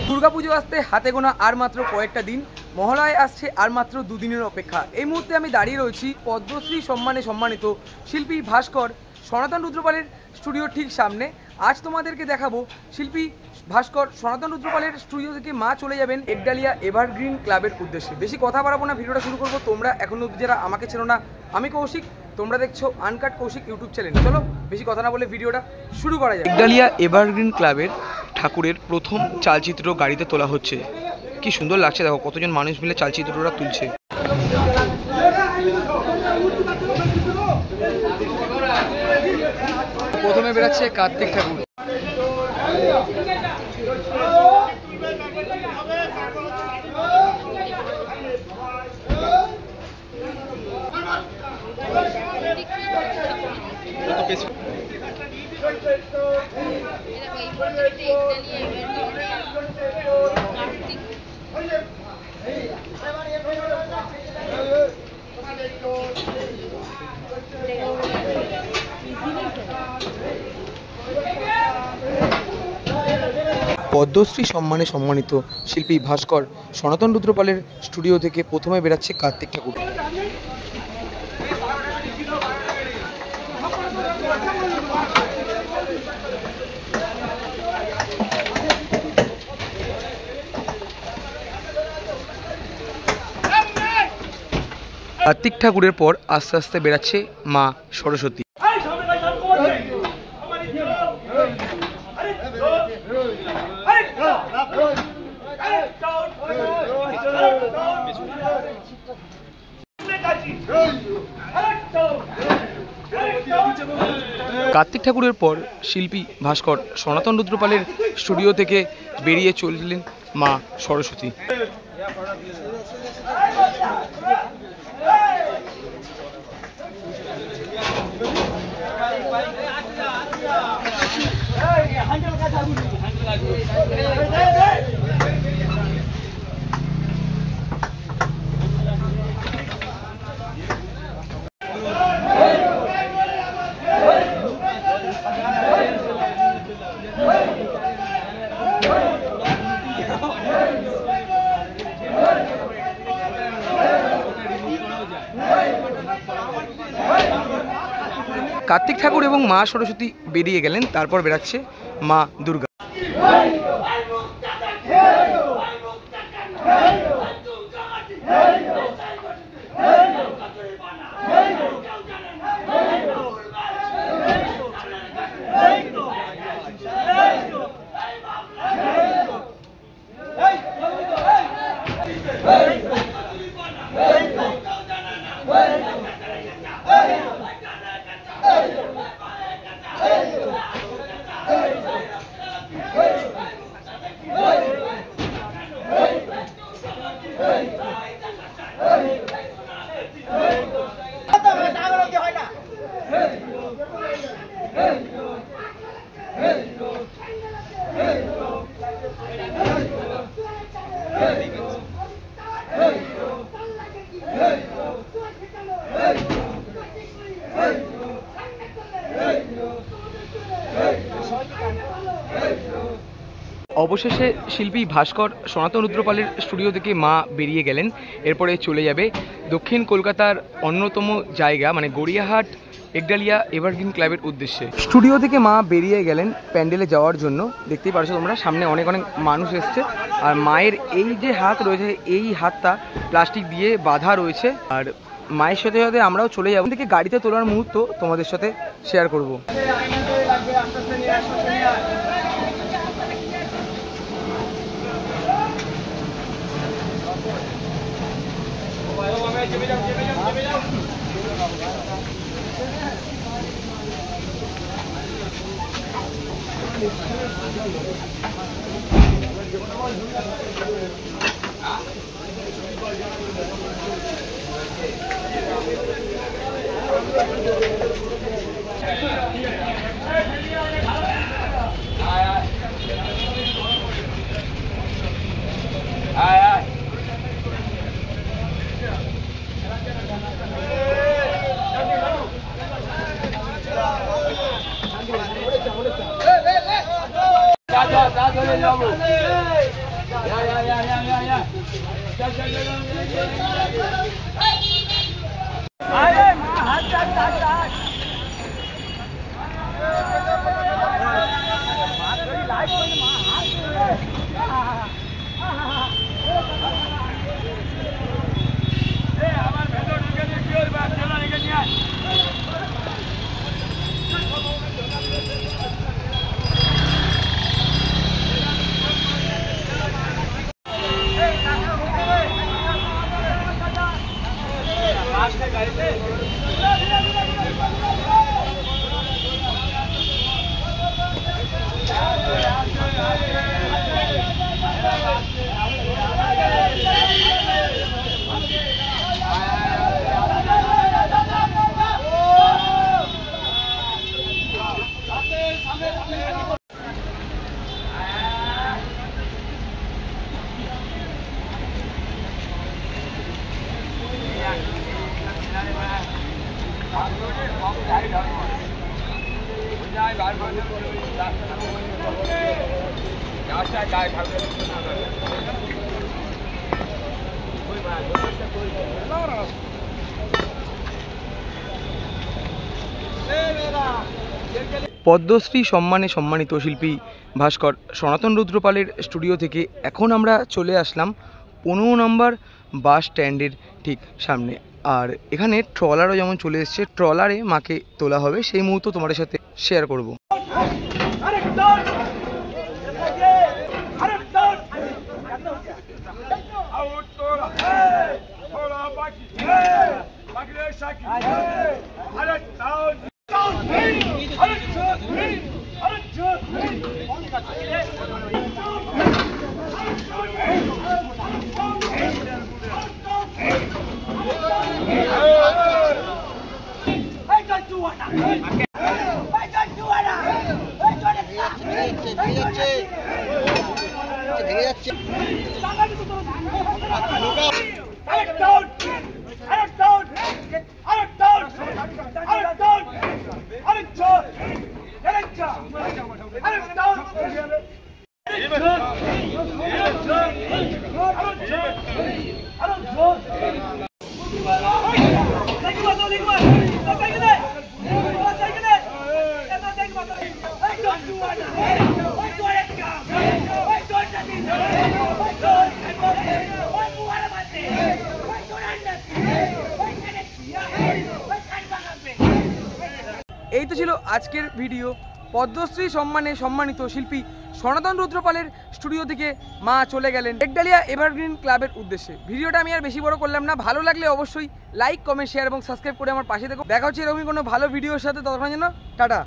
দুর্গাপুজো আসতে হাতে গোনা আর মাত্র কয়েকটা দিন, মহালয় আসছে আর মাত্র দুদিনের অপেক্ষা। এই মুহূর্তে আমি দাঁড়িয়ে রয়েছি পদ্মশ্রী সম্মানে সম্মানিত শিল্পী ভাস্কর সনাতন রুদ্রপালের স্টুডিওর ঠিক সামনে। আজ তোমাদেরকে দেখাবো শিল্পী ভাস্কর সনাতন রুদ্রপালের স্টুডিও থেকে মা চলে যাবেন একডালিয়া এভারগ্রিন ক্লাবের উদ্দেশ্যে। বেশি কথা বাড়াবো না, ভিডিওটা শুরু করবো। তোমরা এখনো যারা আমাকে চেনো না, আমি কৌশিক, তোমরা দেখছো আনকাট কৌশিক ইউটিউব চ্যানেল। চলো বেশি কথা না বলে ভিডিওটা শুরু করা যায়। একডালিয়া এভারগ্রিন ক্লাবের ঠাকুরের প্রথম চালচিত্র গাড়িতে তোলা হচ্ছে। কি সুন্দর লাগছে, দেখো কতজন মানুষ মিলে চালচিত্রটা তুলছে। প্রথমে বেরাচ্ছে কার্তিক ঠাকুর। পদ্মশ্রী সম্মানে সম্মানিত শিল্পী ভাস্কর সনাতন রুদ্রপালের স্টুডিও থেকে প্রথমে বেরাচ্ছে কার্তিক ঠাকুর। কার্তিক ঠাকুরের পর আস্তে আস্তে বেরাচ্ছে মা সরস্বতী। কার্তিক ঠাকুরের পর শিল্পী ভাস্কর সনাতন রুদ্রপালের স্টুডিও থেকে বেরিয়ে চললেন মা সরস্বতী। কার্তিক ঠাকুর এবং মা সরস্বতী বেরিয়ে গেলেন, তারপর বেরাচ্ছে মা দুর্গা। অবশেষে শিল্পী ভাস্কর সনাতন রুদ্রপালের স্টুডিও থেকে মা বেরিয়ে গেলেন। এরপরে চলে যাবে দক্ষিণ কলকাতার অন্যতম জায়গা মানে গড়িয়াহাট একডালিয়া এভারগ্রিন ক্লাবের উদ্দেশ্যে। স্টুডিও থেকে মা বেরিয়ে গেলেন প্যান্ডেলে যাওয়ার জন্য। দেখতেই পারছো তোমরা, সামনে অনেক অনেক মানুষ এসছে। আর মায়ের এই যে হাত রয়েছে, এই হাতটা প্লাস্টিক দিয়ে বাঁধা রয়েছে। আর মায়ের সাথে সাথে আমরাও চলে যাবো। থেকে গাড়িতে তোলার মুহূর্ত তোমাদের সাথে শেয়ার করবো। পদ্মশ্রী সম্মানে সম্মানিত শিল্পী ভাস্কর সনাতন রুদ্রপালের স্টুডিও থেকে এখন আমরা চলে আসলাম 15 নম্বর বাস স্ট্যান্ডের ঠিক সামনে। আর এখানে ট্রলারও যেমন চলে এসছে, ট্রলারে মাকে তোলা হবে, সেই মুহূর্ত তোমাদের সাথে শেয়ার করব। এই তো ছিল আজকের ভিডিও। পদ্মশ্রী সম্মানে সম্মানিত শিল্পী সনাতন রুদ্রপালের স্টুডিও থেকে মা চলে গেলেন একডালিয়া এভারগ্রিন ক্লাবের উদ্দেশ্যে। ভিডিওটা আমি আর বেশি বড় করলাম না, ভালো লাগলে অবশ্যই লাইক, কমেন্ট, শেয়ার এবং সাবস্ক্রাইব করে আমার পাশে দেখো। দেখা হচ্ছে এরকমই কোনো ভালো ভিডিওর সাথে, ততক্ষণ জন্য টাটা।